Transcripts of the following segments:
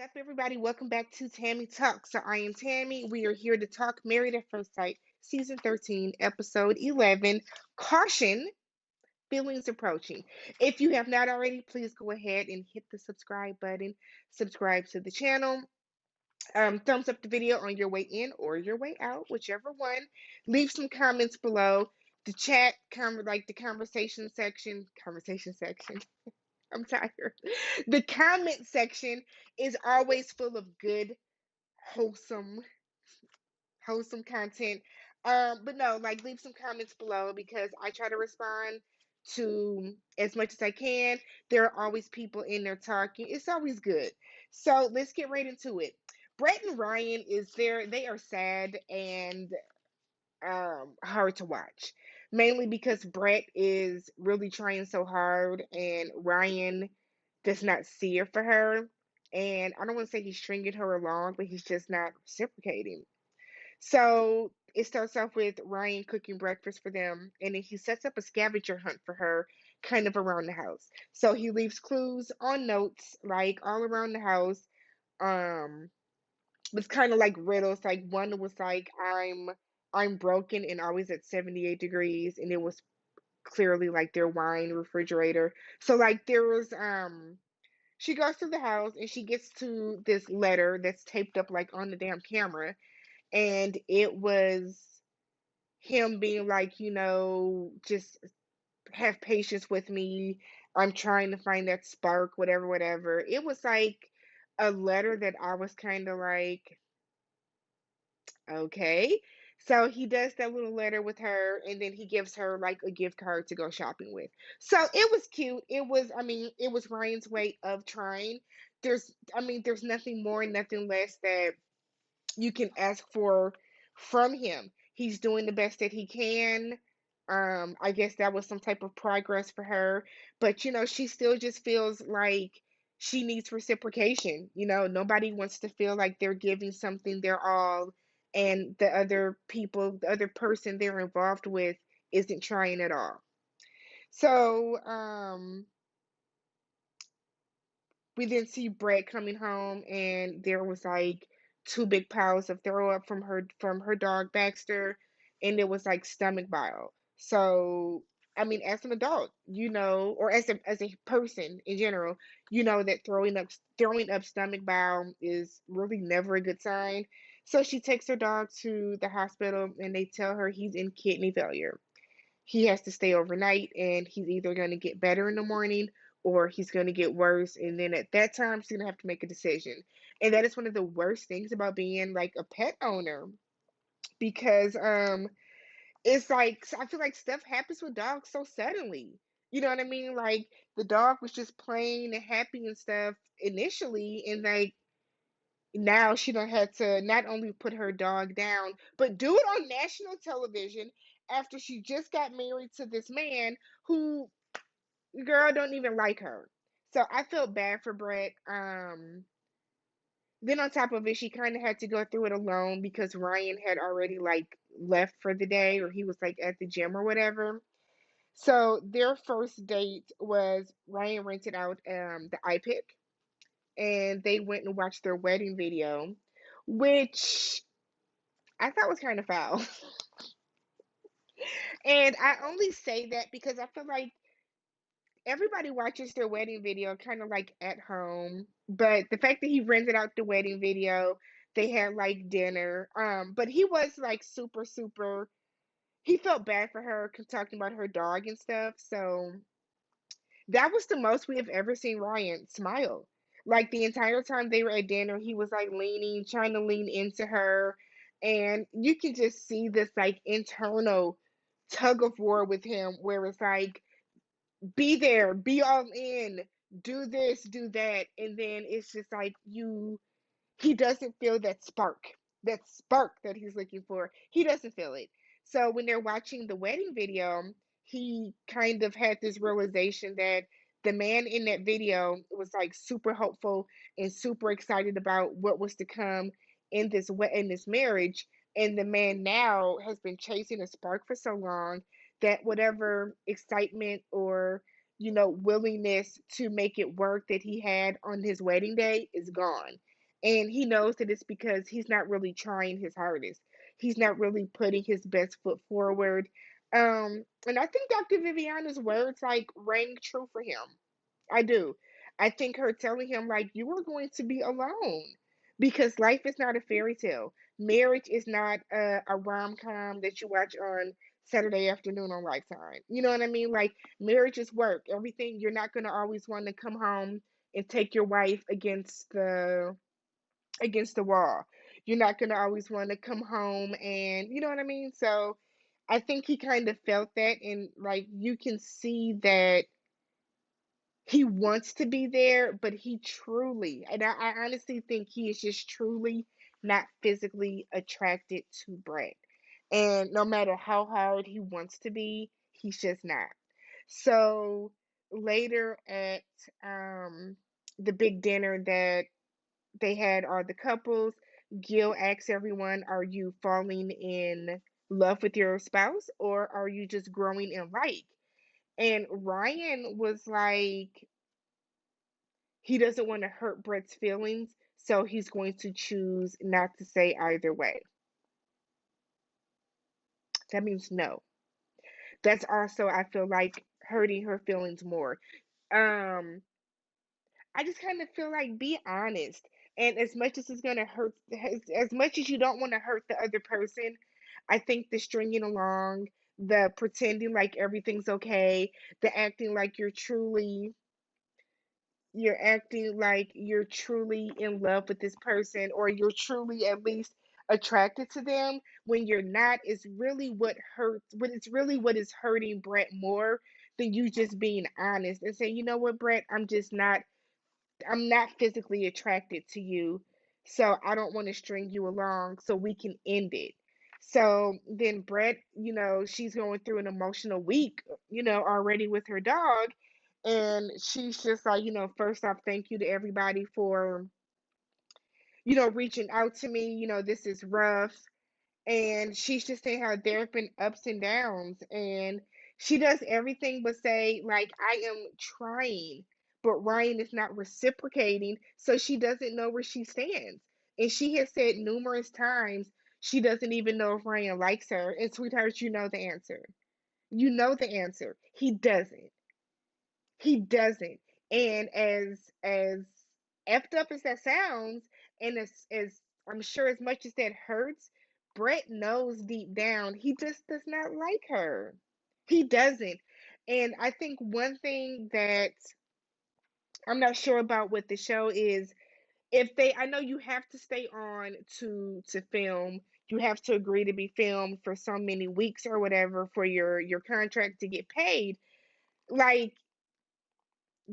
up, everybody? Welcome back to Tammy Talk. So, I am Tammy. We are here to talk Married at First Sight, Season 13, Episode 11. Caution, feelings approaching. If you have not already, please go ahead and hit the subscribe button. Subscribe to the channel. Thumbs up the video on your way in or your way out, whichever one. Leave some comments below. The chat, like the conversation section. I'm tired. The comment section is always full of good, wholesome, wholesome content. But no, like leave some comments below because I try to respond to as much as I can. There are always people in there talking. It's always good. So let's get right into it. Brett and Ryan is there. They are sad and hard to watch. Mainly because Brett is really trying so hard and Ryan does not see it for her. And I don't want to say he's stringing her along, but he's just not reciprocating. So it starts off with Ryan cooking breakfast for them, and then he sets up a scavenger hunt for her kind of around the house. So he leaves clues on notes like all around the house. Um was kind of like riddles. Like one was like I'm broken and always at 78 degrees, and it was clearly like their wine refrigerator. So like there was she goes to the house and she gets to this letter that's taped up like on the damn camera, and it was him being like, just have patience with me. I'm trying to find that spark, whatever, whatever. It was like a letter that I was kind of like, okay. So he does that little letter with her and then he gives her like a gift card to go shopping with. So it was cute. It was Ryan's way of trying. There's nothing more, nothing less that you can ask for from him. He's doing the best that he can. I guess that was some type of progress for her, but she still just feels like she needs reciprocation. Nobody wants to feel like they're giving something their all and the other person they're involved with isn't trying at all. So, we then see Brett coming home and there was like two big piles of throw up from her dog Baxter, and it was like stomach bile. So as an adult, or as a person in general, you know that throwing up stomach bile is really never a good sign. So she takes her dog to the hospital and they tell her he's in kidney failure. He has to stay overnight and he's either going to get better in the morning or he's going to get worse, and then at that time he's going to have to make a decision. And that is one of the worst things about being like a pet owner, because it's like I feel like stuff happens with dogs so suddenly. You know what I mean? Like the dog was just playing and happy and stuff initially, and like now she don't have to not only put her dog down, but do it on national television after she just got married to this man who, girl, don't even like her. So I felt bad for Brett. Then on top of it, she kind of had to go through it alone because Ryan had already like left for the day, or he was like at the gym or whatever. So their first date was Ryan rented out the iPic and they went and watched their wedding video, which I thought was kind of foul. And I only say that because I feel like everybody watches their wedding video kind of like at home. But the fact that he rented out the wedding video, they had like dinner. But he was like super, super. He felt bad for her talking about her dog and stuff. So that was the most we have ever seen Ryan smile. Like the entire time they were at dinner, he was like trying to lean into her. And you can just see this like internal tug of war with him where it's like, be there, be all in, do this, do that. And then it's just like he doesn't feel that spark that he's looking for. He doesn't feel it. So when they're watching the wedding video, he kind of had this realization that the man in that video was like super hopeful and super excited about what was to come in this marriage, and the man now has been chasing a spark for so long that whatever excitement or willingness to make it work that he had on his wedding day is gone. And he knows that it's because he's not really trying his hardest. He's not really putting his best foot forward. And I think Dr. Viviana's words like rang true for him. I do. I think her telling him like you are going to be alone because life is not a fairy tale. Marriage is not a rom com that you watch on Saturday afternoon on Lifetime. You know what I mean? Like marriage is work. Everything you're not going to always want to come home and take your wife against the wall. You're not going to always want to come home and you know what I mean? So I think he kind of felt that and like you can see that he wants to be there, but he truly, and I honestly think he is just truly not physically attracted to Brett. And no matter how hard he wants to be, he's just not. So later at the big dinner that they had all the couples, Gil asks everyone, are you falling in love with your spouse or are you just growing in like? And Ryan was like, he doesn't want to hurt Brett's feelings, so he's going to choose not to say either way. That means no. That's also, I feel like, hurting her feelings more. Um, I just kind of feel like be honest. And as much as it's gonna hurt, as much as you don't want to hurt the other person, I think the stringing along, the pretending like everything's okay, the acting like you're acting like you're truly in love with this person or you're truly at least attracted to them when you're not is really what hurts what it's really what is hurting Brett more than you just being honest and saying, you know what, Brett, I'm not physically attracted to you, so I don't want to string you along so we can end it. So then Brett, she's going through an emotional week, already with her dog. And she's just like, first off, thank you to everybody for, reaching out to me. This is rough. And she's just saying how there have been ups and downs. And she does everything but say, like, I am trying, but Ryan is not reciprocating. So she doesn't know where she stands. And she has said numerous times she doesn't even know if Ryan likes her. And sweetheart, you know the answer. You know the answer. He doesn't. He doesn't. And as effed up as that sounds, and as I'm sure as much as that hurts, Brett knows deep down he just does not like her. He doesn't. And I think one thing that I'm not sure about with the show is if they I know you have to stay on to film. You have to agree to be filmed for so many weeks or whatever for your contract to get paid. Like,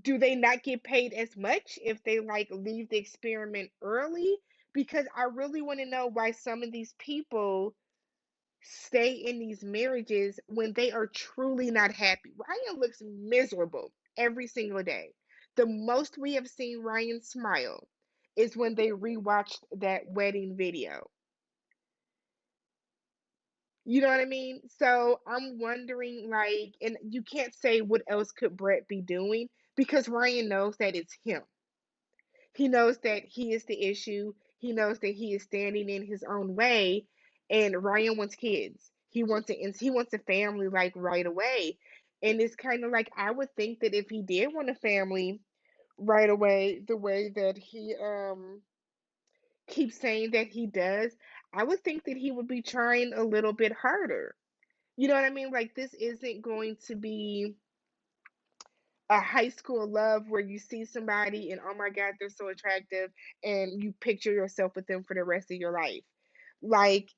do they not get paid as much if they like leave the experiment early? Because I really want to know why some of these people stay in these marriages when they are truly not happy. Ryan looks miserable every single day. The most we have seen Ryan smile is when they rewatched that wedding video. You know what I mean? So I'm wondering, like, and you can't say what else could Brett be doing because Ryan knows that it's him. He knows that he is the issue. He knows that he is standing in his own way. And Ryan wants kids. He wants a family like right away. And it's kind of like I would think that if he did want a family right away, the way that he keeps saying that he does, I would think that he would be trying a little bit harder. You know what I mean? Like this isn't going to be a high school love where you see somebody and oh my god, they're so attractive and you picture yourself with them for the rest of your life. Like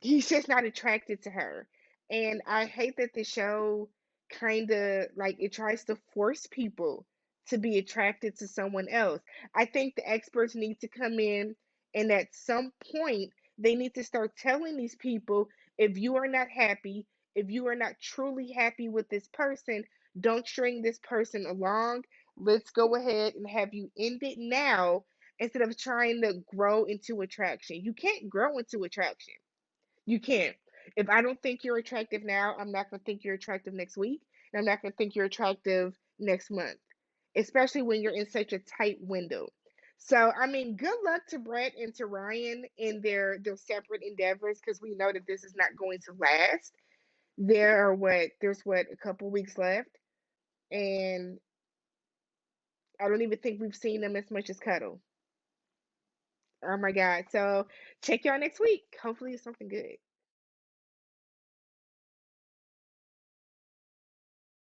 he's just not attracted to her. And I hate that the show kind of like it tries to force people to be attracted to someone else. I think the experts need to come in and at some point they need to start telling these people if you are not happy, if you are not truly happy with this person, don't string this person along. Let's go ahead and have you end it now instead of trying to grow into attraction. You can't grow into attraction. You can't. If I don't think you're attractive now, I'm not going to think you're attractive next week. And I'm not going to think you're attractive next month, especially when you're in such a tight window. So, I mean, good luck to Brett and to Ryan in their separate endeavors because we know that this is not going to last. There's what, a couple weeks left, and I don't even think we've seen them as much as Cuddle. Oh my God. So check y'all next week. Hopefully it's something good.